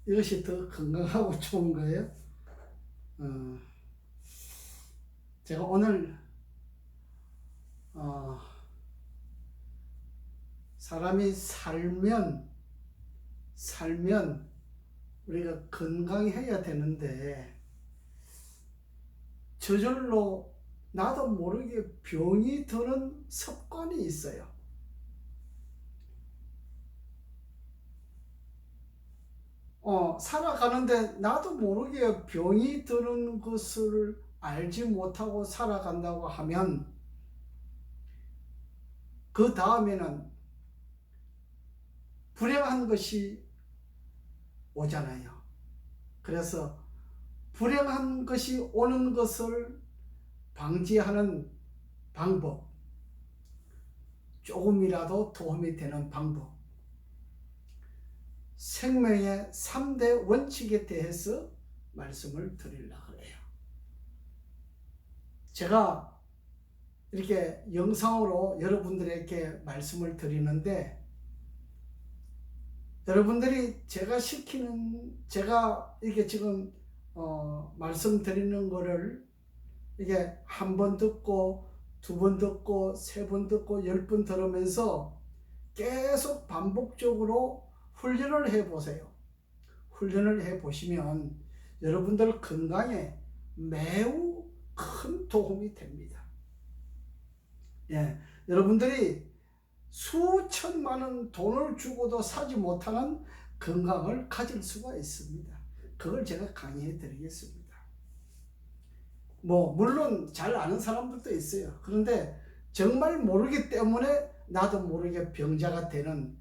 이것이 더 건강하고 좋은 거예요. 제가 오늘 사람이 살면 우리가 건강해야 되는데 저절로 나도 모르게 병이 드는 습관이 있어요. 살아가는데 나도 모르게 병이 드는 것을 알지 못하고 살아간다고 하면 그 다음에는 불행한 것이 오잖아요. 그래서 불행한 것이 오는 것을 방지하는 방법, 조금이라도 도움이 되는 방법, 생명의 3대 원칙에 대해서 말씀을 드리려고 해요. 제가 이렇게 영상으로 여러분들에게 말씀을 드리는데 여러분들이 제가 이게 지금 말씀드리는 거를 이게 한 번 듣고 두 번 듣고 세 번 듣고 10번 들으면서 계속 반복적으로 훈련을 해보세요. 훈련을 해보시면 여러분들 건강에 매우 큰 도움이 됩니다. 여러분들이 수천만 원 돈을 주고도 사지 못하는 건강을 가질 수가 있습니다. 그걸 제가 강의해 드리겠습니다. 물론 잘 아는 사람들도 있어요. 그런데 정말 모르기 때문에 나도 모르게 병자가 되는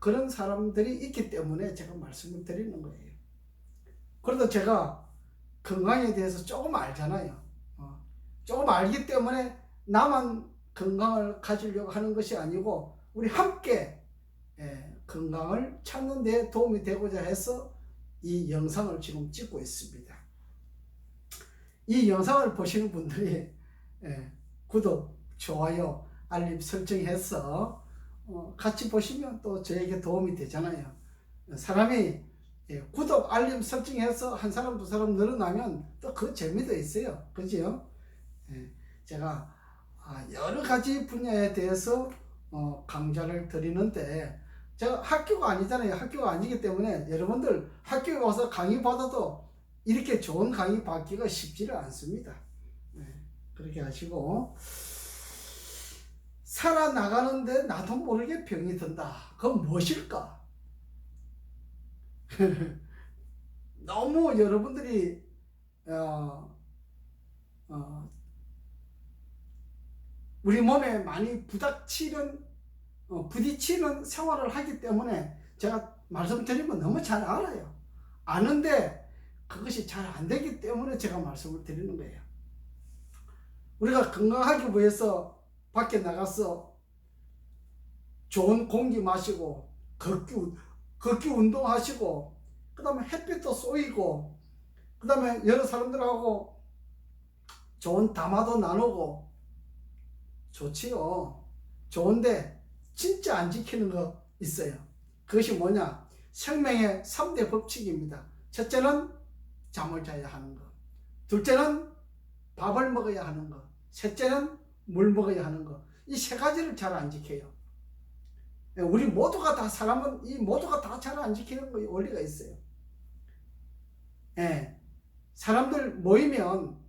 그런 사람들이 있기 때문에 제가 말씀을 드리는 거예요. 그래도 제가 건강에 대해서 조금 알잖아요. 조금 알기 때문에 나만 건강을 가지려고 하는 것이 아니고 우리 함께 건강을 찾는 데 도움이 되고자 해서 이 영상을 지금 찍고 있습니다. 이 영상을 보시는 분들이 구독, 좋아요, 알림 설정해서 같이 보시면 또 저에게 도움이 되잖아요. 사람이 구독, 알림 설정해서 한 사람, 두 사람 늘어나면 또 그 재미도 있어요. 그죠? 제가 여러 가지 분야에 대해서 강좌를 드리는데 제가 학교가 아니잖아요. 학교가 아니기 때문에 여러분들 학교에 와서 강의 받아도 이렇게 좋은 강의 받기가 쉽지를 않습니다. 그렇게 하시고 살아나가는데 나도 모르게 병이 든다. 그건 무엇일까? 너무 여러분들이 우리 몸에 많이 부딪히는 생활을 하기 때문에 제가 말씀드리면 너무 잘 알아요. 아는데 그것이 잘 안 되기 때문에 제가 말씀을 드리는 거예요. 우리가 건강하기 위해서 밖에 나가서 좋은 공기 마시고 걷기 운동하시고 그 다음에 햇빛도 쏘이고 그 다음에 여러 사람들하고 좋은 담화도 나누고 좋지요. 좋은데 진짜 안 지키는 거 있어요. 그것이 뭐냐? 생명의 3대 법칙입니다. 첫째는 잠을 자야 하는 것, 둘째는 밥을 먹어야 하는 것, 셋째는 물 먹어야 하는 것. 이 세 가지를 잘 안 지켜요. 우리 모두가 다 사람은 이 모두가 다 잘 안 지키는 거 원리가 있어요. 사람들 모이면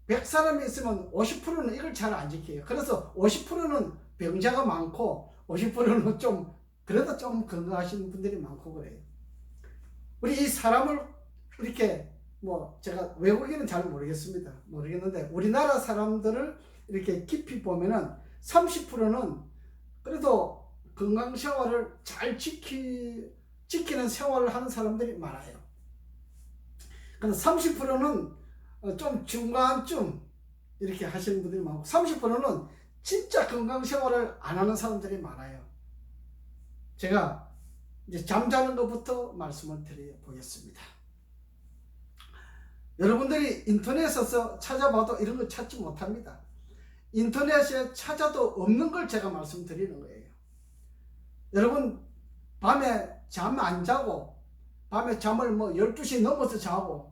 100사람이 있으면 50%는 이걸 잘 안 지켜요. 그래서 50%는 병자가 많고 50%는 좀 그래도 좀 건강하시는 분들이 많고 그래요. 우리 이 사람을 이렇게 제가 외국인은 잘 모르겠는데 우리나라 사람들을 이렇게 깊이 보면은 30%는 그래도 건강 생활을 잘 지키는 생활을 하는 사람들이 많아요. 근데 30%는 좀 중간쯤 이렇게 하시는 분들이 많고 30%는 진짜 건강 생활을 안 하는 사람들이 많아요. 제가 이제 잠자는 것부터 말씀을 드려보겠습니다. 여러분들이 인터넷에서 찾아봐도 이런 거 찾지 못합니다. 인터넷에 찾아도 없는 걸 제가 말씀드리는 거예요. 여러분, 밤에 잠 안 자고, 밤에 잠을 12시 넘어서 자고,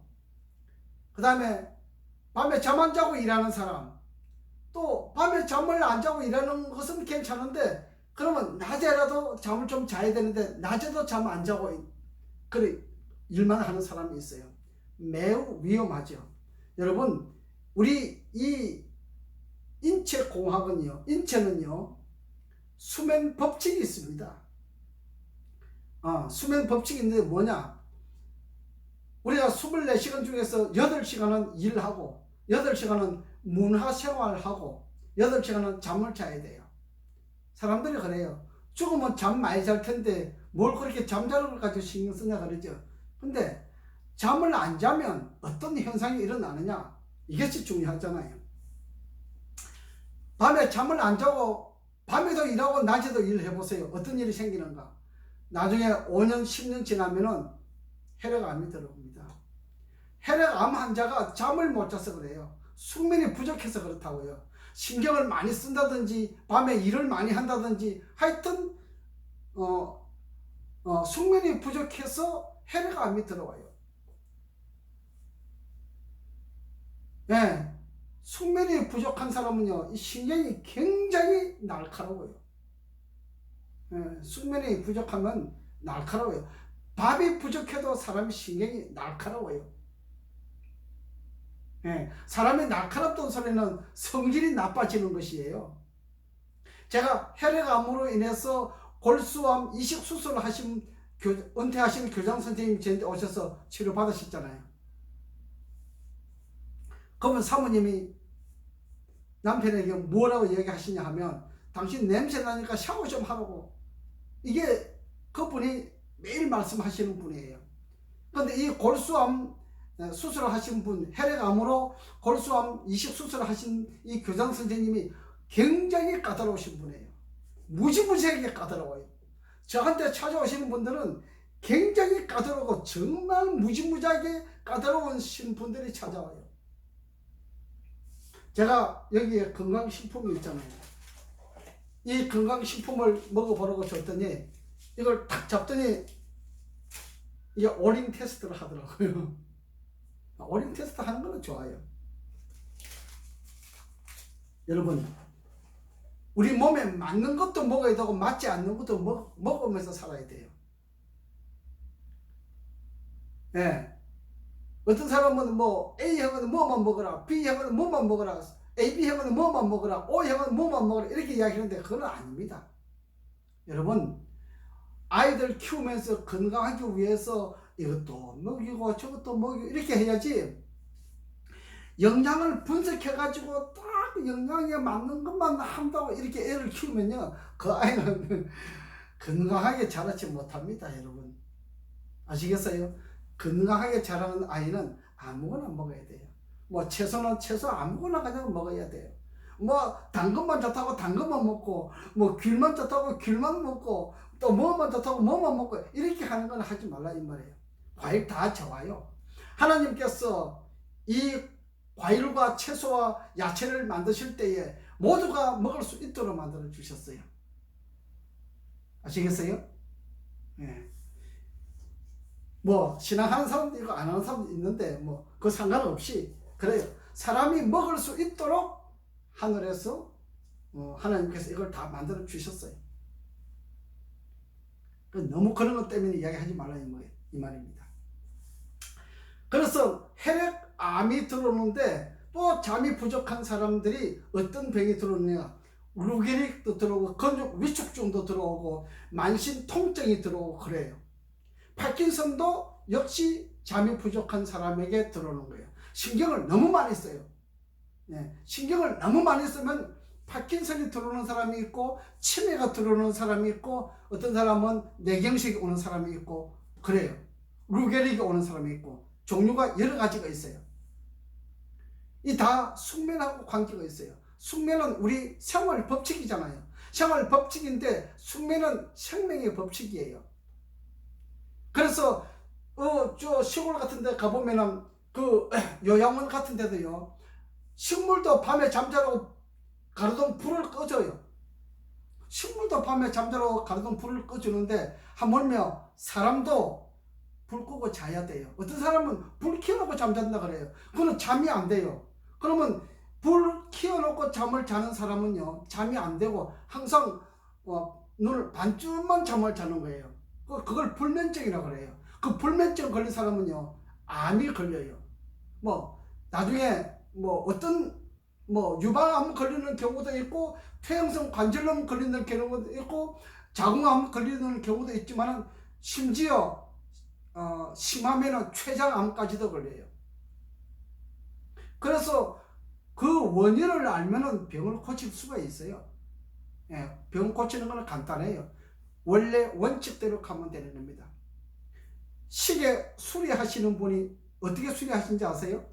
그 다음에 밤에 잠 안 자고 일하는 사람, 또 밤에 잠을 안 자고 일하는 것은 괜찮은데, 그러면 낮에라도 잠을 좀 자야 되는데 낮에도 잠 안 자고 그래 일만 하는 사람이 있어요. 매우 위험하죠. 여러분, 우리 이 인체공학은요, 인체는요, 수면 법칙이 있습니다. 수면 법칙이 있는데 뭐냐? 우리가 24시간 중에서 8시간은 일하고 8시간은 문화생활하고 8시간은 잠을 자야 돼요. 사람들이 그래요. 죽으면 잠 많이 잘 텐데 뭘 그렇게 잠자는 걸 가지고 신경 쓰냐 그러죠. 근데 잠을 안 자면 어떤 현상이 일어나느냐, 이것이 중요하잖아요. 밤에 잠을 안 자고 밤에도 일하고 낮에도 일을 해보세요. 어떤 일이 생기는가? 나중에 5년 10년 지나면은 혈액암이 들어옵니다. 혈액암 환자가 잠을 못 자서 그래요. 숙면이 부족해서 그렇다고요. 신경을 많이 쓴다든지 밤에 일을 많이 한다든지 하여튼 숙면이 부족해서 혈액암이 들어와요. 네, 숙면이 부족한 사람은요, 이 신경이 굉장히 날카로워요. 네, 숙면이 부족하면 날카로워요. 밥이 부족해도 사람의 신경이 날카로워요. 예, 사람이 날카롭다는 소리는 성질이 나빠지는 것이에요. 제가 혈액암으로 인해서 골수암 이식 수술을 하신 은퇴하신 교장 선생님이 저한테 오셔서 치료받으셨잖아요. 그러면 사모님이 남편에게 뭐라고 얘기하시냐 하면, 당신 냄새 나니까 샤워 좀 하라고. 이게 그분이 매일 말씀하시는 분이에요. 그런데 이 골수암 수술을 하신 분, 혈액암으로 골수암 이식 수술을 하신 이 교장 선생님이 굉장히 까다로우신 분이에요. 무지무지하게 까다로워요. 저한테 찾아오시는 분들은 굉장히 까다롭고 정말 무지무지하게 까다로운 분들이 찾아와요. 제가 여기에 건강식품이 있잖아요. 이 건강식품을 먹어보라고 줬더니 이걸 딱 잡더니 이게 오링 테스트를 하더라고요. 오링 테스트 하는 거는 좋아요. 여러분, 우리 몸에 맞는 것도 먹어야 되고 맞지 않는 것도 먹으면서 살아야 돼요. 예. 어떤 사람은 A형은 뭐만 먹어라, B형은 뭐만 먹어라, AB형은 뭐만 먹어라, O형은 뭐만 먹어라 이렇게 이야기하는데 그건 아닙니다. 여러분, 아이들 키우면서 건강하기 위해서 이것도 먹이고 저것도 먹이고 이렇게 해야지, 영양을 분석해 가지고 딱 영양에 맞는 것만 한다고 이렇게 애를 키우면요, 그 아이는 건강하게 자라지 못합니다. 여러분, 아시겠어요? 건강하게 자라는 아이는 아무거나 먹어야 돼요. 채소는 채소 아무거나 그냥 먹어야 돼요. 단 것만 좋다고 단 것만 먹고, 귤만 좋다고 귤만 먹고, 또 뭐만 좋다고 뭐만 먹고 이렇게 하는 건 하지 말라 이 말이에요. 과일 다 좋아요. 하나님께서 이 과일과 채소와 야채를 만드실 때에 모두가 먹을 수 있도록 만들어 주셨어요. 아시겠어요? 네. 신앙하는 사람도 있고 안 하는 사람도 있는데 그 상관없이 그래요. 사람이 먹을 수 있도록 하늘에서 하나님께서 이걸 다 만들어 주셨어요. 너무 그런 것 때문에 이야기하지 말라 이 말입니다. 그래서 혈액암이 들어오는데 또 잠이 부족한 사람들이 어떤 병이 들어오느냐, 루게릭도 들어오고 근육 위축증도 들어오고 만신 통증이 들어오고 그래요. 파킨슨도 역시 잠이 부족한 사람에게 들어오는 거예요. 신경을 너무 많이 써요. 네, 신경을 너무 많이 쓰면 파킨슨이 들어오는 사람이 있고 치매가 들어오는 사람이 있고 어떤 사람은 뇌경색이 오는 사람이 있고 그래요. 루게릭이 오는 사람이 있고 종류가 여러 가지가 있어요. 이 다 숙면하고 관계가 있어요. 숙면은 우리 생활 법칙이잖아요. 생활 법칙인데 숙면은 생명의 법칙이에요. 그래서 저 시골 같은 데 가보면은 그 요양원 같은 데도요, 식물도 밤에 잠자라고 가로등 불을 꺼줘요. 식물도 밤에 잠자라고 가로등 불을 꺼주는데 하물며 사람도 불 끄고 자야 돼요. 어떤 사람은 불 켜놓고 잠잔다 그래요. 그거는 잠이 안 돼요. 그러면 불 켜놓고 잠을 자는 사람은요, 잠이 안 되고 항상 눈을 반쯤만 잠을 자는 거예요. 그걸 불면증이라고 그래요. 그 불면증 걸린 사람은요, 암이 걸려요. 뭐 나중에 뭐 어떤 뭐 유방암 걸리는 경우도 있고 퇴행성 관절염 걸리는 경우도 있고 자궁암 걸리는 경우도 있지만 심지어 심하면은 췌장암까지도 걸려요. 그래서 그 원인을 알면은 병을 고칠 수가 있어요. 예, 병 고치는 건 간단해요. 원래 원칙대로 가면 되는 겁니다. 시계 수리하시는 분이 어떻게 수리하시는지 아세요?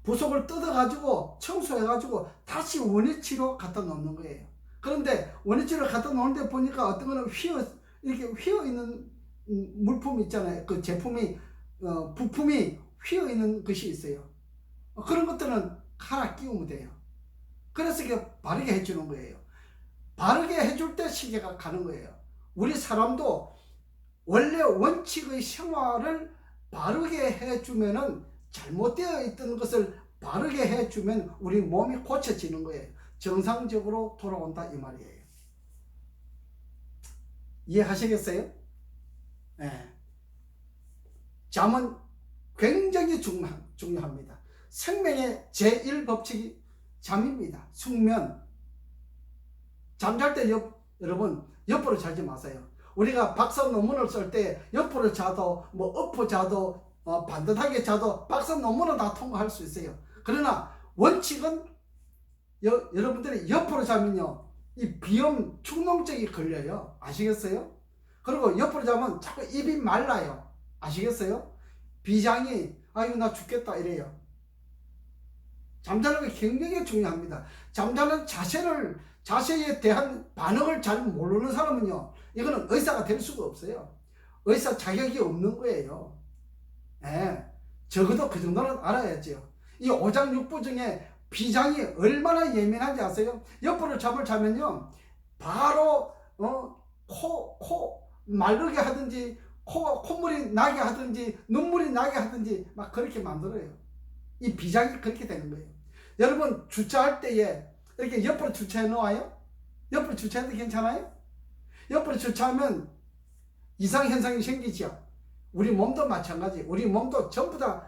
부속을 뜯어가지고 청소해가지고 다시 원위치로 갖다 놓는 거예요. 그런데 원위치로 갖다 놓는데 보니까 어떤 거는 이렇게 휘어 있는 물품 있잖아요. 그 제품이 부품이 휘어 있는 것이 있어요. 그런 것들은 갈아 끼우면 돼요. 그래서 이게 바르게 해주는 거예요. 바르게 해줄 때 시계가 가는 거예요. 우리 사람도 원래 원칙의 생활을 바르게 해주면은 잘못되어 있던 것을 바르게 해주면 우리 몸이 고쳐지는 거예요. 정상적으로 돌아온다 이 말이에요. 이해하시겠어요? 네. 잠은 굉장히 중요합니다. 생명의 제1법칙이 잠입니다. 숙면. 잠잘 때 여러분 옆으로 자지 마세요. 우리가 박사 논문을 쓸 때 옆으로 자도 뭐 엎어 자도 반듯하게 자도 박사 논문은 다 통과할 수 있어요. 그러나 원칙은 여러분들이 옆으로 자면요, 이 비염 축농증이 걸려요. 아시겠어요? 그리고 옆으로 자면 자꾸 입이 말라요. 아시겠어요? 비장이 아유 나 죽겠다 이래요. 잠자는 게 굉장히 중요합니다. 잠자는 자세에 대한 반응을 잘 모르는 사람은요, 이거는 의사가 될 수가 없어요. 의사 자격이 없는 거예요. 예, 적어도 그 정도는 알아야죠. 이 오장육부 중에 비장이 얼마나 예민한지 아세요? 옆으로 잠을 자면요, 바로 코 마르게 하든지 콧물이 나게 하든지 눈물이 나게 하든지 막 그렇게 만들어요. 이 비장이 그렇게 되는 거예요. 여러분 주차할 때에 이렇게 옆으로 주차해 놓아요? 옆으로 주차해도 괜찮아요? 옆으로 주차하면 이상현상이 생기죠. 우리 몸도 마찬가지. 우리 몸도 전부 다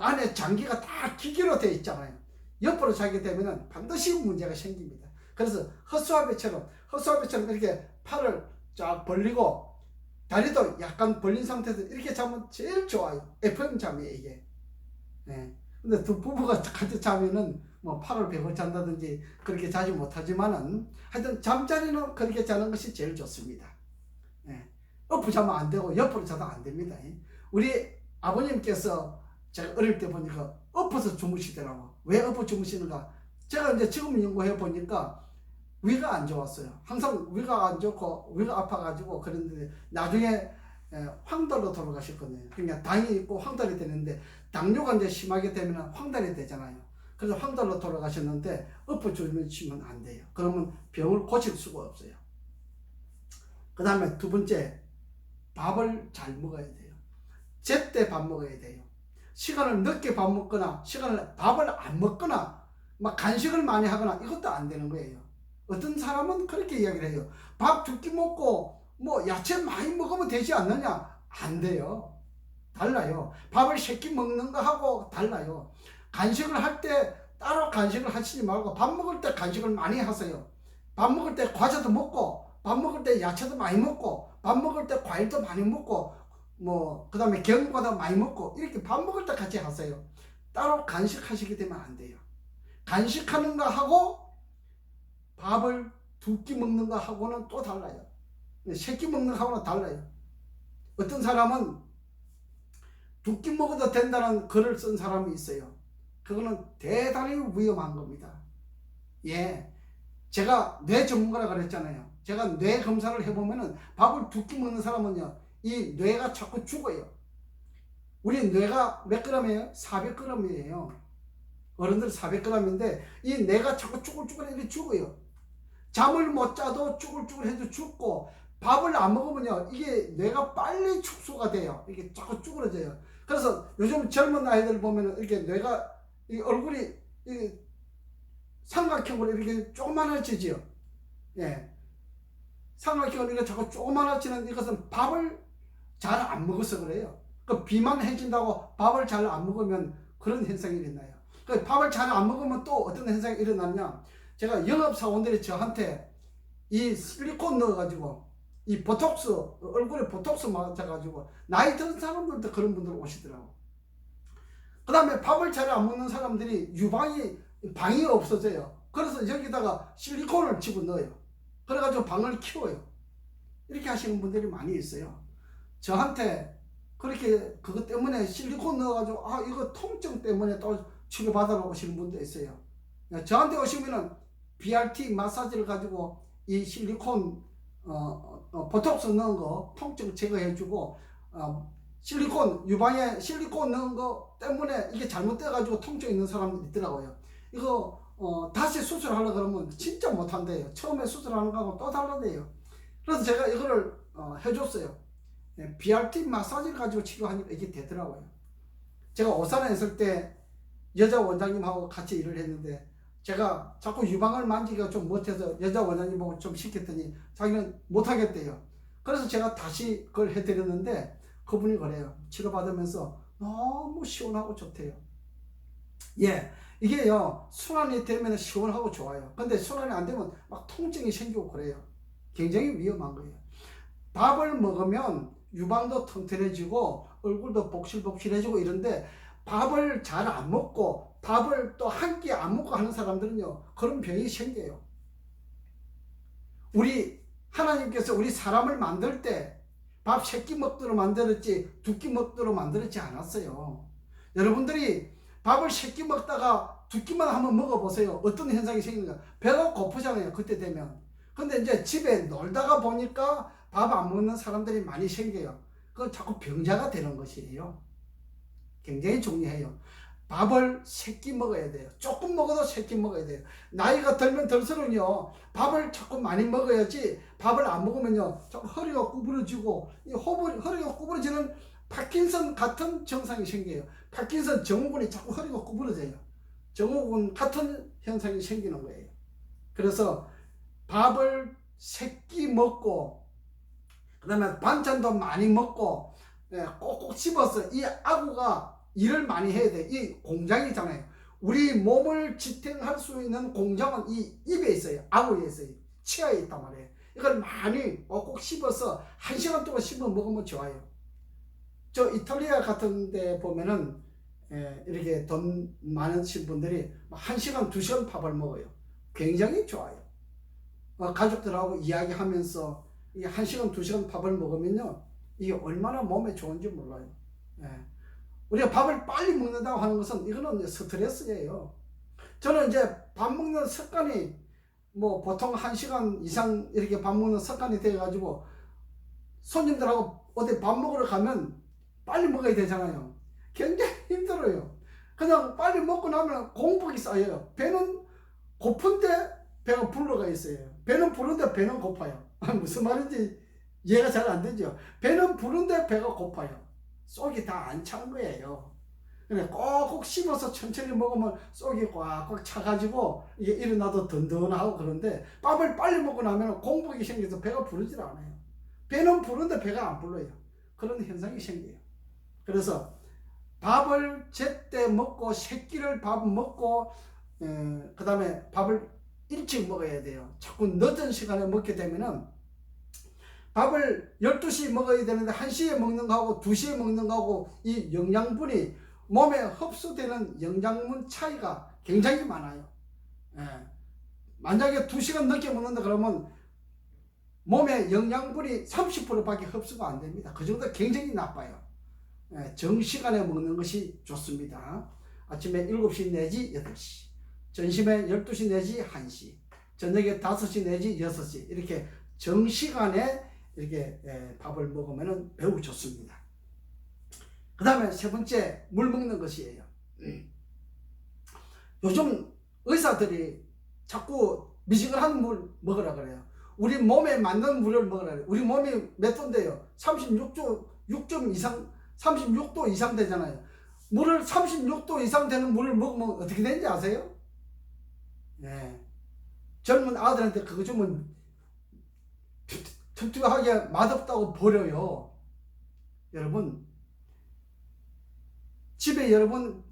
안에 장기가 다 기계로 되어 있잖아요. 옆으로 자게 되면 반드시 문제가 생깁니다. 그래서 허수아비처럼 이렇게 팔을 쫙 벌리고 다리도 약간 벌린 상태에서 이렇게 자면 제일 좋아요. FM 잠이에요 이게. 네. 근데 두 부부가 같이 자면은 뭐 팔을 베고 잔다든지 그렇게 자지 못하지만은 하여튼 잠자리는 그렇게 자는 것이 제일 좋습니다. 예. 엎어 자면 안 되고 옆으로 자도 안 됩니다. 우리 아버님께서 제가 어릴 때 보니까 엎어서 주무시더라고. 왜 엎어 주무시는가? 제가 이제 지금 연구해 보니까 위가 안 좋았어요. 항상 위가 안 좋고 위가 아파가지고 그랬는데 나중에 황달로 돌아가셨거든요. 그러니까 당이 있고 황달이 되는데 당뇨가 이제 심하게 되면 황달이 되잖아요. 그래서 황달로 돌아가셨는데 엎어 주무시면 안 돼요. 그러면 병을 고칠 수가 없어요. 그 다음에 두 번째, 밥을 잘 먹어야 돼요. 제때 밥 먹어야 돼요. 시간을 늦게 밥 먹거나 밥을 안 먹거나 막 간식을 많이 하거나 이것도 안 되는 거예요. 어떤 사람은 그렇게 이야기를 해요. 밥 두 끼 먹고 뭐 야채 많이 먹으면 되지 않느냐? 안 돼요. 달라요. 밥을 세 끼 먹는 거 하고 달라요. 간식을 할 때 따로 간식을 하시지 말고 밥 먹을 때 간식을 많이 하세요. 밥 먹을 때 과자도 먹고 밥 먹을 때 야채도 많이 먹고 밥 먹을 때 과일도 많이 먹고 뭐 그 다음에 견과도 많이 먹고 이렇게 밥 먹을 때 같이 하세요. 따로 간식하시게 되면 안 돼요. 간식하는 거 하고 밥을 두 끼 먹는 거 하고는 또 달라요. 세 끼 먹는 거 하고는 달라요. 어떤 사람은 두 끼 먹어도 된다는 글을 쓴 사람이 있어요. 그거는 대단히 위험한 겁니다. 예. 제가 뇌 전문가라 그랬잖아요. 제가 뇌 검사를 해보면은 밥을 2끼 먹는 사람은요, 이 뇌가 자꾸 죽어요. 우리 뇌가 몇 g이에요? 400g이에요. 어른들 400g인데 이 뇌가 자꾸 쭈글쭈글 이렇게 죽어요. 잠을 못 자도 쭈글쭈글 해도 죽고, 밥을 안 먹으면요, 이게 뇌가 빨리 축소가 돼요. 이게 자꾸 쭈그러져요. 그래서 요즘 젊은 아이들 보면은 이렇게 뇌가, 이 얼굴이 이 삼각형으로 이렇게 조그만해지죠. 예. 삼각형으로 이렇게 자꾸 조그만해지는 이것은 밥을 잘 안 먹어서 그래요. 그 비만해진다고 밥을 잘 안 먹으면 그런 현상이 일어나요. 그 밥을 잘 안 먹으면 또 어떤 현상이 일어나냐. 제가 영업사원들이 저한테 이 실리콘 넣어가지고 이 보톡스, 얼굴에 보톡스 맞아가지고 나이 든 사람들도 그런 분들 오시더라고. 그 다음에 밥을 잘 안 먹는 사람들이 방이 없어져요. 그래서 여기다가 실리콘을 집어넣어요. 그래가지고 방을 키워요. 이렇게 하시는 분들이 많이 있어요. 저한테 그렇게 그것 때문에 실리콘 넣어가지고 이거 통증 때문에 또 치료받으러 오시는 분도 있어요. 저한테 오시면은 BRT 마사지를 가지고 이 실리콘 보톡스 넣은 거 통증 제거해주고, 실리콘 유방에 실리콘 넣은 거 때문에 이게 잘못돼가지고 통증 있는 사람들이 있더라고요. 이거 다시 수술하려 그러면 진짜 못한대요. 처음에 수술하는 거하고 또 다르대요. 그래서 제가 이거를 해줬어요. BRT 마사지를 가지고 치료하니까 이게 되더라고요. 제가 오산에 있을 때 여자 원장님하고 같이 일을 했는데, 제가 자꾸 유방을 만지기가 좀 못해서 여자 원장님하고 좀 시켰더니 자기는 못하겠대요. 그래서 제가 다시 그걸 해드렸는데 그분이 그래요. 치료받으면서 너무 시원하고 좋대요. 예, 이게요, 순환이 되면 시원하고 좋아요. 근데 순환이 안 되면 막 통증이 생기고 그래요. 굉장히 위험한 거예요. 밥을 먹으면 유방도 튼튼해지고 얼굴도 복실복실해지고 이런데, 밥을 잘 안 먹고 밥을 또 한 끼 안 먹고 하는 사람들은요, 그런 병이 생겨요. 우리 하나님께서 우리 사람을 만들 때 밥 3끼 먹도록 만들었지 2끼 먹도록 만들었지 않았어요. 여러분들이 밥을 3끼 먹다가 2끼만 한번 먹어보세요. 어떤 현상이 생기는가. 배가 고프잖아요, 그때 되면. 근데 이제 집에 놀다가 보니까 밥 안 먹는 사람들이 많이 생겨요. 그건 자꾸 병자가 되는 것이에요. 굉장히 중요해요. 밥을 3끼 먹어야 돼요. 조금 먹어도 3끼 먹어야 돼요. 나이가 들면 들수록요, 밥을 자꾸 많이 먹어야지, 밥을 안 먹으면요, 자꾸 허리가 구부러지고, 허리가 구부러지는 파킨슨 같은 증상이 생겨요. 파킨슨 증후군이 자꾸 허리가 구부러져요. 증후군 같은 현상이 생기는 거예요. 그래서 밥을 3끼 먹고, 그 다음에 반찬도 많이 먹고, 꼭꼭 씹어서, 이 아구가 일을 많이 해야 돼. 이 공장이잖아요. 우리 몸을 지탱할 수 있는 공장은 이 입에 있어요. 아구에 있어요. 치아에 있단 말이에요. 이걸 많이 꼭꼭 씹어서 1시간 동안 씹어 먹으면 좋아요. 저 이탈리아 같은 데 보면은 이렇게 돈 많으신 분들이 1시간, 2시간 밥을 먹어요. 굉장히 좋아요. 가족들하고 이야기하면서 1시간, 2시간 밥을 먹으면요, 이게 얼마나 몸에 좋은지 몰라요. 우리가 밥을 빨리 먹는다고 하는 것은 이거는 스트레스예요. 저는 이제 밥 먹는 습관이 뭐 보통 1시간 이상 이렇게 밥 먹는 습관이 돼가지고, 손님들하고 어디 밥 먹으러 가면 빨리 먹어야 되잖아요. 굉장히 힘들어요. 그냥 빨리 먹고 나면 공복이 쌓여요. 배는 고픈데 배가 불러가 있어요. 배는 부른데 배는 고파요. 무슨 말인지 이해가 잘 안 되죠. 배는 부른데 배가 고파요. 속이 다 안 찬 거예요. 그래, 꼭꼭 씹어서 천천히 먹으면 속이 꽉꽉 차가지고 이게 일어나도 든든하고, 그런데 밥을 빨리 먹고 나면 공복이 생겨서 배가 부르질 않아요. 배는 부른데 배가 안 불러요. 그런 현상이 생겨요. 그래서 밥을 제때 먹고, 새끼를 밥 먹고, 그 다음에 밥을 일찍 먹어야 돼요. 자꾸 늦은 시간에 먹게 되면은, 밥을 12시에 먹어야 되는데 1시에 먹는 거하고 2시에 먹는 거하고 이 영양분이 몸에 흡수되는 영양분 차이가 굉장히 많아요. 만약에 2시간 늦게 먹는다 그러면 몸에 영양분이 30%밖에 흡수가 안 됩니다. 그 정도 굉장히 나빠요. 정시간에 먹는 것이 좋습니다. 아침에 7시 내지 8시, 점심에 12시 내지 1시, 저녁에 5시 내지 6시 이렇게 정시간에 이렇게 밥을 먹으면 매우 좋습니다. 그 다음에 세 번째, 물 먹는 것이에요. 요즘 의사들이 자꾸 미지근한 물 먹으라 그래요. 우리 몸에 맞는 물을 먹으라 그래요. 우리 몸이 몇 도인데요? 36점 이상, 36도 이상 되잖아요. 물을 36도 이상 되는 물을 먹으면 어떻게 되는지 아세요? 네. 젊은 아들한테 그거 주면 툭툭하게 맛없다고 버려요. 여러분, 집에 여러분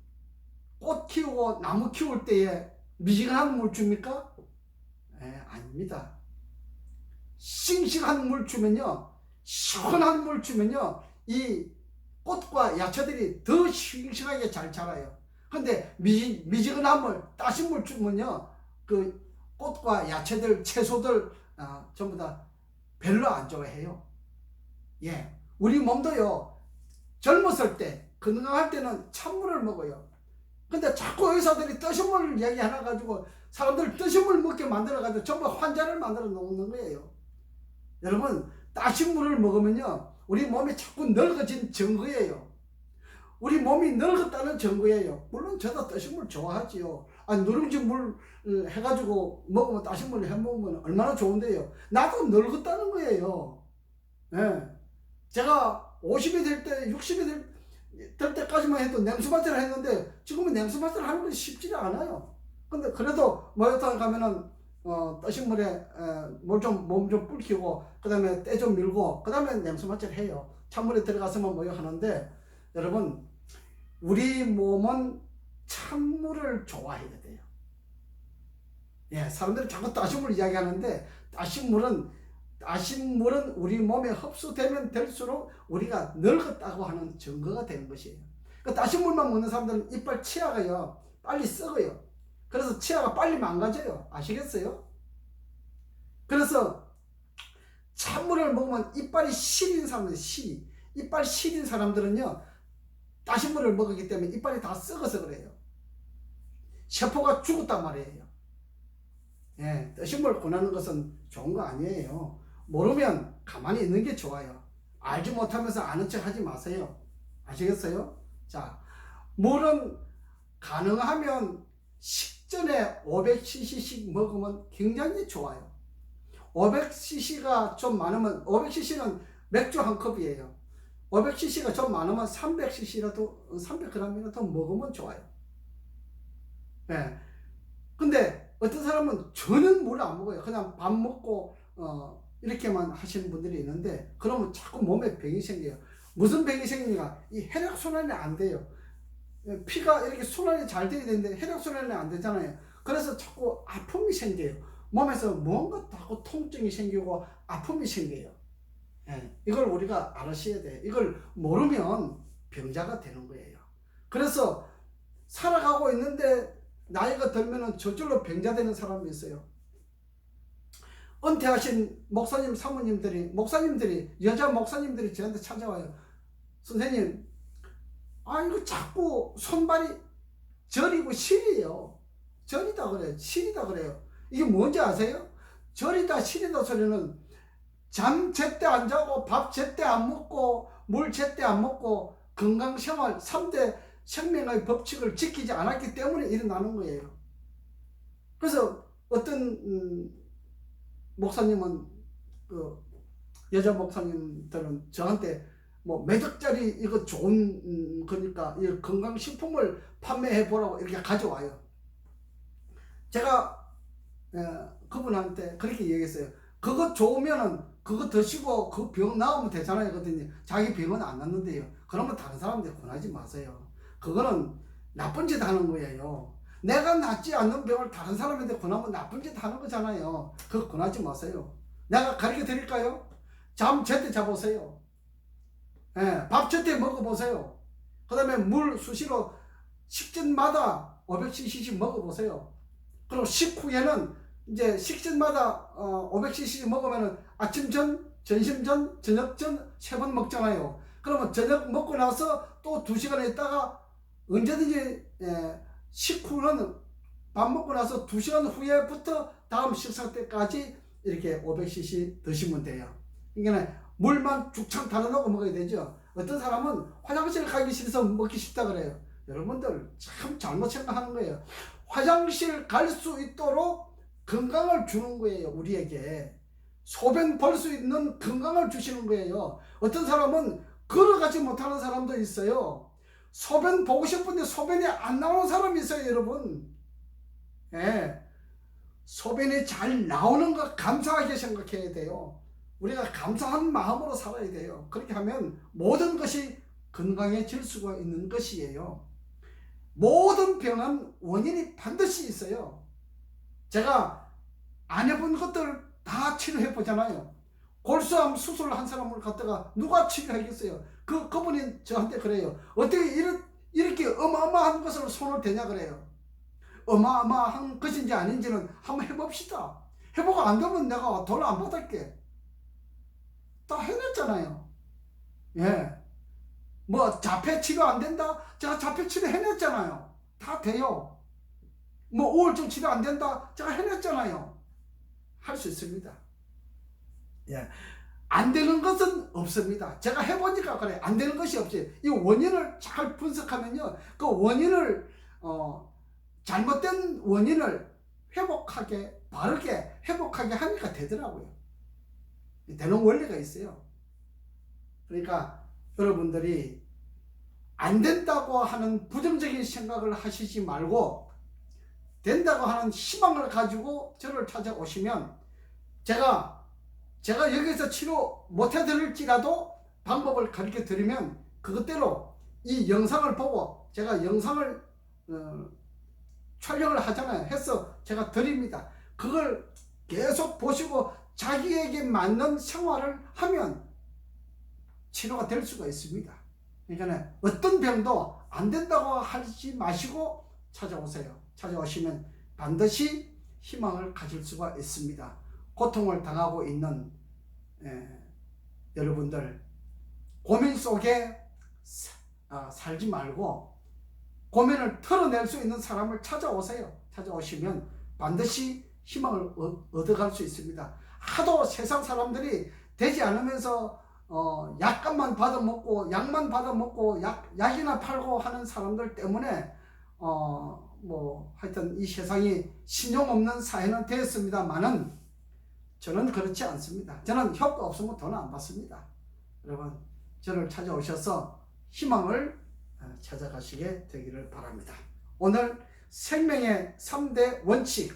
꽃 키우고 나무 키울 때에 미지근한 물 줍니까? 아닙니다. 싱싱한 물 주면요, 시원한 물 주면요, 이 꽃과 야채들이 더 싱싱하게 잘 자라요. 근데 미지근한 물, 따신 물 주면요, 그 꽃과 야채들, 채소들 전부 다 별로 안 좋아해요. 예, 우리 몸도요, 젊었을 때, 건강할 때는 찬물을 먹어요. 근데 자꾸 의사들이 뜨신 물 얘기 하나 가지고 사람들 뜨신 물 먹게 만들어 가지고 전부 환자를 만들어 놓는 거예요. 여러분, 따신 물을 먹으면요, 우리 몸이 자꾸 늙어진 증거예요. 우리 몸이 늙었다는 증거예요. 물론 저도 뜨신 물 좋아하지요. 누룽지 물 해가지고 먹으면, 따신 물 해 먹으면 얼마나 좋은데요. 나도 늙었다는 거예요. 예. 제가 50이 될 때, 60이 될 때까지만 해도 냉수마취를 했는데 지금은 냉수마취를 하는 것이 쉽지가 않아요. 근데 그래도 목욕탕에 가면은 뜨신 물에 몸 좀 불키고 그 다음에 때 좀 밀고 그 다음에 냉수마취를 해요. 찬물에 들어가서만 목욕하는데, 여러분, 우리 몸은 찬물을 좋아해야 돼요. 예, 사람들이 자꾸 따신 물 이야기하는데, 따신 물은 우리 몸에 흡수되면 될수록 우리가 늙었다고 하는 증거가 되는 것이에요. 그 따신 물만 먹는 사람들은 이빨 치아가요, 빨리 썩어요. 그래서 치아가 빨리 망가져요. 아시겠어요? 그래서 찬물을 먹으면 이빨이 시린 사람들, 이빨 시린 사람들은요, 따신 물을 먹었기 때문에 이빨이 다 썩어서 그래요. 세포가 죽었단 말이에요. 예, 뜨신 물 권하는 것은 좋은 거 아니에요. 모르면 가만히 있는 게 좋아요. 알지 못하면서 아는 척 하지 마세요. 아시겠어요? 자, 물은 가능하면 식전에 500cc씩 먹으면 굉장히 좋아요. 500cc가 좀 많으면, 500cc는 맥주 한 컵이에요. 500cc가 좀 많으면 300cc라도, 300g이라도 먹으면 좋아요. 예. 근데 어떤 사람은 전혀 물을 안 먹어요. 그냥 밥 먹고 이렇게만 하시는 분들이 있는데, 그러면 자꾸 몸에 병이 생겨요. 무슨 병이 생기니까 이 혈액순환이 안 돼요. 피가 이렇게 순환이 잘 돼야 되는데 혈액순환이 안 되잖아요. 그래서 자꾸 아픔이 생겨요. 몸에서 뭔가 자꾸 통증이 생기고 아픔이 생겨요. 예, 이걸 우리가 알아셔야 돼요. 이걸 모르면 병자가 되는 거예요. 그래서 살아가고 있는데 나이가 들면은 저절로 병자 되는 사람이 있어요. 은퇴하신 목사님, 사모님들이, 여자 목사님들이 저한테 찾아와요. 선생님, 이거 자꾸 손발이 저리고 시리요. 저리다 그래요. 시리다 그래요. 이게 뭔지 아세요? 저리다 시리다 소리는 잠 제때 안 자고 밥 제때 안 먹고 물 제때 안 먹고 건강생활 3대 생명의 법칙을 지키지 않았기 때문에 일어나는 거예요. 그래서 어떤 목사님은, 여자 목사님들은 저한테 몇 억짜리 이거 좋은 거니까 이 건강식품을 판매해 보라고 이렇게 가져와요. 제가 그분한테 그렇게 얘기했어요. 그거 좋으면은 그거 드시고 그 병 나으면 되잖아요. 그랬더니 자기 병은 안 낫는데요. 그러면 다른 사람한테 권하지 마세요. 그거는 나쁜 짓 하는 거예요. 내가 낫지 않는 병을 다른 사람한테 권하면 나쁜 짓 하는 거잖아요. 그거 권하지 마세요. 내가 가르쳐 드릴까요? 잠 제때 자보세요. 예, 밥 제때 먹어보세요. 그 다음에 물 수시로 식전마다 500cc씩 먹어보세요. 그리고 식후에는 이제 식전마다 500cc씩 먹으면 아침 전, 점심 전, 저녁 전 3번 먹잖아요. 그러면 저녁 먹고 나서 또 2시간 있다가 언제든지 식후는 밥 먹고 나서 2시간 후에부터 다음 식사 때까지 이렇게 500cc 드시면 돼요. 그러니까 물만 죽창 달아놓고 먹어야 되죠. 어떤 사람은 화장실 가기 싫어서 먹기 쉽다 그래요. 여러분들 참 잘못 생각하는 거예요. 화장실 갈 수 있도록 건강을 주는 거예요. 우리에게 소변 볼 수 있는 건강을 주시는 거예요. 어떤 사람은 걸어가지 못하는 사람도 있어요. 소변 보고 싶은데 소변이 안 나오는 사람이 있어요, 여러분. 예. 소변이 잘 나오는 거 감사하게 생각해야 돼요. 우리가 감사한 마음으로 살아야 돼요. 그렇게 하면 모든 것이 건강해질 수가 있는 것이에요. 모든 병은 원인이 반드시 있어요. 제가 안 해본 것들 다 치료해 보잖아요. 골수암 수술을 한 사람을 갖다가 누가 치료하겠어요? 그분이 저한테 그래요. 어떻게 이렇게 어마어마한 것을 손을 대냐 그래요. 어마어마한 것인지 아닌지는 한번 해봅시다. 해보고 안 되면 내가 돈 안 받을게. 다 해냈잖아요. 예. 뭐 자폐 치료 안 된다? 제가 자폐 치료 해냈잖아요. 다 돼요. 뭐 우울증 치료 안 된다? 제가 해냈잖아요. 할 수 있습니다. 예. 안 되는 것은 없습니다. 제가 해보니까 그래. 안 되는 것이 없지. 이 원인을 잘 분석하면요. 그 원인을 잘못된 원인을 회복하게 바르게 회복하게 하니까 되더라고요. 되는 원리가 있어요. 그러니까 여러분들이 안 된다고 하는 부정적인 생각을 하시지 말고 된다고 하는 희망을 가지고 저를 찾아오시면 제가 여기서 치료 못 해드릴지라도 방법을 가르쳐 드리면 그것대로 이 영상을 보고 제가 영상을 촬영을 하잖아요. 해서 제가 드립니다. 그걸 계속 보시고 자기에게 맞는 생활을 하면 치료가 될 수가 있습니다. 그러니까 어떤 병도 안 된다고 하지 마시고 찾아오세요. 찾아오시면 반드시 희망을 가질 수가 있습니다. 고통을 당하고 있는 여러분들 고민 속에 살지 말고 고민을 털어낼 수 있는 사람을 찾아오세요. 찾아오시면 반드시 희망을 얻어갈 수 있습니다. 하도 세상 사람들이 되지 않으면서 약값만 받아먹고 약만 받아먹고 약이나 팔고 하는 사람들 때문에 뭐 하여튼 이 세상이 신용 없는 사회는 되었습니다만은 저는 그렇지 않습니다. 저는 효과 없으면 돈 안 받습니다. 여러분 저를 찾아오셔서 희망을 찾아가시게 되기를 바랍니다. 오늘 생명의 3대 원칙,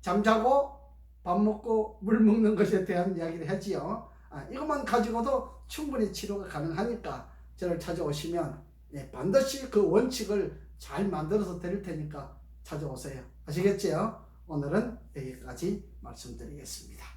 잠자고 밥 먹고 물 먹는 것에 대한 이야기를 했지요. 이것만 가지고도 충분히 치료가 가능하니까 저를 찾아오시면 반드시 그 원칙을 잘 만들어서 드릴 테니까 찾아오세요. 아시겠지요? 오늘은 여기까지 말씀드리겠습니다.